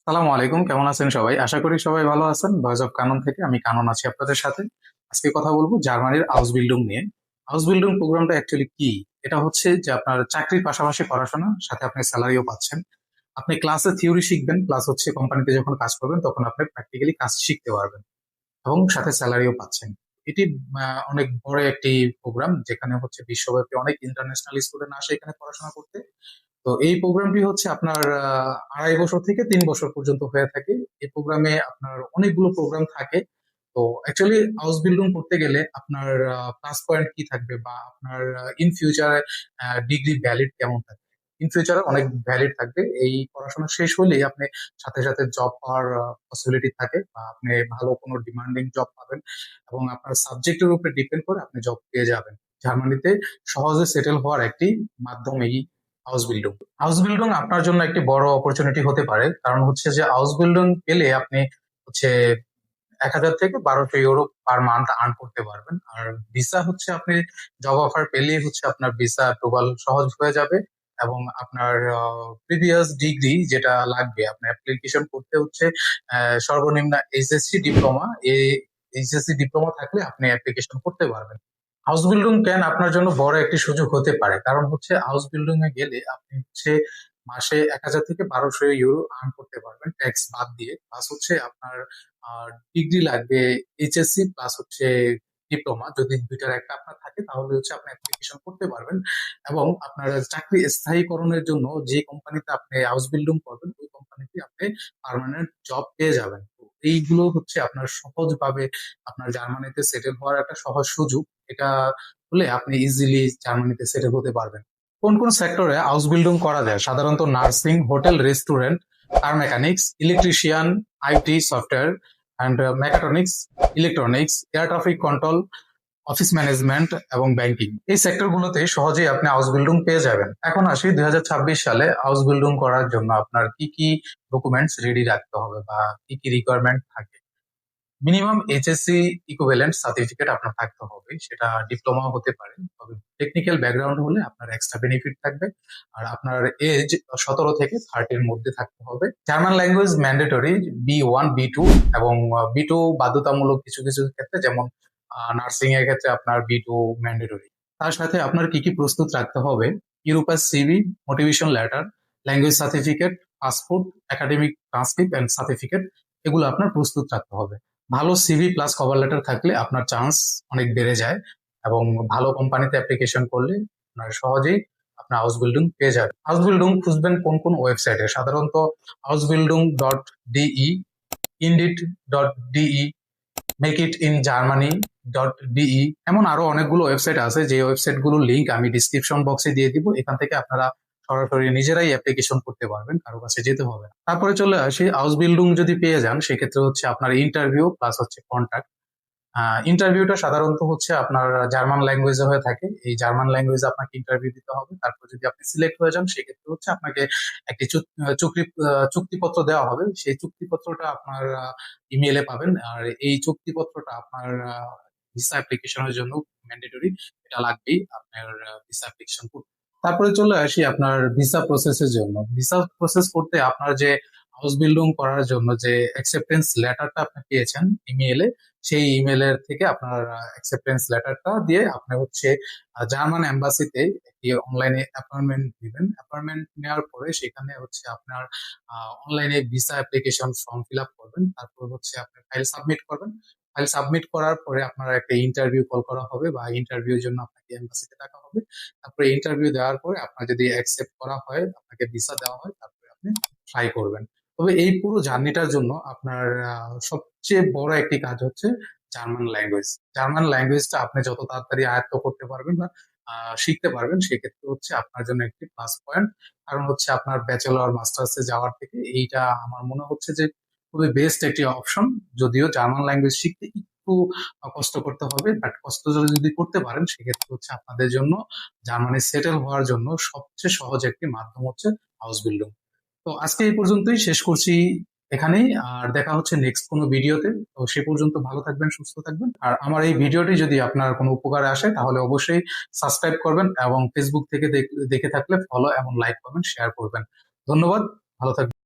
সালামু আলাইকুম, কেমন আছেন সবাই? আশা করি সবাই ভালো আছেন। ভয়েস অফ কানন থেকে আমি কানন আছি আপনাদের সাথে। আজকে কথা বলবো জার্মানির হাউস বিল্ডিং নিয়ে। হাউস বিল্ডিং প্রোগ্রামটা অ্যাকচুয়ালি কি? এটা হচ্ছে যে আপনার চাকরির পাশাপাশি পড়াশোনা, সাথে আপনি স্যালারিও পাচ্ছেন। আপনি ক্লাসে থিওরি শিখবেন, প্লাস হচ্ছে কোম্পানিতে যখন কাজ করবেন তখন আপনি প্র্যাকটিক্যালি কাজ শিখতে পারবেন এবং সাথে স্যালারিও পাচ্ছেন। এটি অনেক বড় একটি প্রোগ্রাম, যেখানে হচ্ছে বিশ্বব্যাপী অনেক ইন্টারন্যাশনাল স্টুডেন্ট আসে এখানে পড়াশোনা করতে। তো এই প্রোগ্রামটি হচ্ছে আপনার 2.5 বছর থেকে 3 বছর পর্যন্ত হয়ে থাকে। এই প্রোগ্রামে আপনার অনেকগুলো প্রোগ্রাম থাকে। তো অ্যাকচুয়ালি হাউস বিল্ডিং করতে গেলে আপনার প্লাস পয়েন্ট কি থাকবে, বা আপনার ইন ফিউচারে ডিগ্রি ভ্যালিড কেমন থাকবে? ইন ফিউচারে অনেক ভ্যালিড থাকবে। এই পড়াশোনা শেষ হলেই আপনি সাথে সাথে জব পাওয়ার পসিবিলিটি থাকে, বা আপনি ভালো কোনো ডিমান্ডিং জব পাবেন এবং আপনার সাবজেক্টের উপরে ডিপেন্ড করে আপনি জব পেয়ে যাবেন। জার্মানিতে সহজে সেটেল হওয়ার একটি মাধ্যম এই হাউস বিল্ডিং। হাউস বিল্ডিং আপনার জন্য একটি বড় অপরচুনিটি হতে পারে, কারণ হচ্ছে যে হাউস বিল্ডিং পেলে আপনি হচ্ছে 1,000 থেকে 1,200 ইউরো পার মান্থ আর্ন করতে পারবেন। আর ভিসা হচ্ছে আপনি জব অফার পেলেই হচ্ছে আপনার ভিসা অ্যাপ্রুভাল সহজ হয়ে যাবে, এবং আপনার প্রিভিয়াস ডিগ্রি যেটা লাগবে আপনি অ্যাপ্লিকেশন করতে হচ্ছে সর্বনিম্ন এইচএসসি ডিপ্লোমা। এই এইচএসসি ডিপ্লোমা থাকলে আপনি অ্যাপ্লিকেশন করতে পারবেন। হাউস বিল্ডিং প্ল্যান আপনার জন্য বড় একটি সুযোগ হতে পারে, কারণ হচ্ছে হাউস বিল্ডিং এ গেলে আপনি হচ্ছে মাসে 1,000 থেকে 1,200 ইউরো আর্ন করতে পারবেন ট্যাক্স বাদ দিয়ে। প্লাস হচ্ছে আপনার ডিগ্রি লাগবে এইচএসসি প্লাস হচ্ছে ডিপ্লোমা, যদি দুইটার একটা আপনার থাকে তাহলে হচ্ছে আপনি অ্যাপ্লিকেশন করতে পারবেন। এবং আপনার চাকরি স্থায়ীকরণের জন্য যে কোম্পানিতে আপনি হাউস বিল্ডিং করবেন ওই কোম্পানিতে আপনি পার্মানেন্ট জব পেয়ে যাবেন। তো এইগুলো হচ্ছে আপনার সহজভাবে আপনার জার্মানিতে সেটেল হওয়ার একটা সহজ সুযোগ। এটা হলে আপনি ইজিলি জার্মানিতে সেটেল হতে পারবেন। কোন কোন সেক্টরে হাউস বিল্ডিং করা যায়? সাধারণত nursing, hotel, restaurant, car mechanics, electrician, IT, software and mechatronics, electronics, air traffic control, office management এবং ব্যাংকিং। এই সেক্টরগুলোতে সহজেই আপনি হাউস বিল্ডিং পেয়ে যাবেন। এখন আসি 2026 সালে হাউস বিল্ডিং করার জন্য আপনার কি কি ডকুমেন্টস রেডি রাখতে হবে বা কি কি রিকোয়ারমেন্ট থাকে। মিনিমাম এইচএসসি ইকুইভ্যালেন্ট সার্টিফিকেট আপনার থাকতে হবে, সেটা ডিপ্লোমা হতে পারে। তবে টেকনিক্যাল ব্যাকগ্রাউন্ড হলে আপনার এক্সট্রা বেনিফিট থাকবে। আর আপনার এজ 17 থেকে 30-এর মধ্যে থাকতে হবে। German language mandatory B1 B2, এবং B2 বাধ্যতামূলক কিছু কিছু ক্ষেত্রে, যেমন নার্সিং এর ক্ষেত্রে আপনার B2 ম্যান্ডেটরি। তার সাথে আপনার কি কি প্রস্তুত রাখতে হবে? Europass CV, motivation letter, language certificate, passport, academic transcript and certificate, এগুলো আপনার প্রস্তুত রাখতে হবে। ভালো সিভি প্লাস কভার লেটার থাকলে আপনার চান্স অনেক বেড়ে যায়, এবং ভালো কোম্পানিতে অ্যাপ্লিকেশন করলে আপনার সহজেই আপনার হাউস বিল্ডিং পেয়ে যাবে। হাউস বিল্ডিং খুঁজবেন কোন কোন ওয়েবসাইটে? সাধারণত হাউস বিল্ডিং .de, ইন্ডিট.de, make it in Germany .de, এমন আরো অনেকগুলো ওয়েবসাইট আছে, যে ওয়েবসাইট গুলোর লিঙ্ক আমি ডিসক্রিপশন বক্সে দিয়ে দিব। এখান থেকে আপনারা সরাসরি নিজেরাই অ্যাপ্লিকেশন করতে পারবেন, কারো কাছে যেতে হবে না। তারপরে চলে আসি, হাউস বিল্ডিং যদি পেয়ে যান সেক্ষেত্রে হচ্ছে আপনার ইন্টারভিউ প্লাস হচ্ছে কন্ট্যাক্ট। ইন্টারভিউটা সাধারণত হচ্ছে আপনার জার্মান ল্যাঙ্গুয়েজে হয়ে থাকে। এই জার্মান ল্যাঙ্গুয়েজে আপনাকে ইন্টারভিউ দিতে হবে। তারপর যদি আপনি সিলেক্ট হয়ে যান সেক্ষেত্রে হচ্ছে আপনাকে একটি চুক্তিপত্র দেওয়া হবে। সেই চুক্তিপত্রটা আপনার ইমেইলে পাবেন। আর এই চুক্তিপত্রটা আপনার ভিসা অ্যাপ্লিকেশনের জন্য ম্যান্ডেটরি, এটা লাগবেই আপনার ভিসা অ্যাপ্লিকেশন করতে। তারপরে চলে আসি আপনার ভিসা প্রসেসের জন্য। ভিসা প্রসেস করতে আপনার যে হাউস বিল্ডিং করার জন্য যে অ্যাকসেপ্টেন্স লেটারটা আপনি পেয়েছেন ইমেইলে, সেই ইমেলের থেকে আপনার অ্যাকসেপ্টেন্স লেটারটা দিয়ে আপনি হচ্ছে জার্মান এম্বাসিতে একটি অনলাইনে অ্যাপয়েন্টমেন্ট দিবেন। অ্যাপয়েন্টমেন্ট নেওয়ার পরে সেখানে হচ্ছে আপনার অনলাইনে visa application form fill up করবেন। তারপর হচ্ছে আপনি ফাইল সাবমিট করবেন। ফাইল সাবমিট করার পরে আপনার একটা ইন্টারভিউ কল করা হবে, বা ইন্টারভিউর জন্য আপনাকে এম্বাসিতে ডাকা হবে। তারপরে ইন্টারভিউ দেওয়ার পরে আপনার যদি অ্যাকসেপ্ট করা হয়, আপনাকে ভিসা দেওয়া হয়, তারপরে আপনি ট্রাই করবেন। তবে এই পুরো জার্নিটার জন্য আপনার সবচেয়ে বড় একটি কাজ হচ্ছে জার্মান ল্যাঙ্গুয়েজ। জার্মান ল্যাঙ্গুয়েজটা আপনি যত তাড়াতাড়ি আয়ত্ত করতে পারবেন বা শিখতে পারবেন, সেক্ষেত্রে হচ্ছে আপনার জন্য একটি প্লাস পয়েন্ট। কারণ হচ্ছে আপনার ব্যাচেলর মাস্টার্সে যাওয়ার থেকে এইটা আমার মনে হচ্ছে যে খুবই বেস্ট একটি অপশন। যদিও জার্মান ল্যাঙ্গুয়েজ শিখতে একটু কষ্ট করতে হবে, বাট কষ্ট যদি করতে পারেন সেক্ষেত্রে হচ্ছে আপনাদের জন্য জার্মানি সেটেল হওয়ার জন্য সবচেয়ে সহজ একটি মাধ্যম হচ্ছে হাউস বিল্ডিং। তো আজকে এই পর্যন্তই শেষ করছি এখানেই। আর দেখা হচ্ছে নেক্সট কোনো ভিডিওতে। তো সে পর্যন্ত ভালো থাকবেন, সুস্থ থাকবেন। আর আমার এই ভিডিওটি যদি আপনার কোনো উপকারে আসে তাহলে অবশ্যই সাবস্ক্রাইব করবেন, এবং ফেসবুক থেকে দেখে থাকলে ফলো এবং লাইক করবেন, শেয়ার করবেন। ধন্যবাদ, ভালো থাকবেন।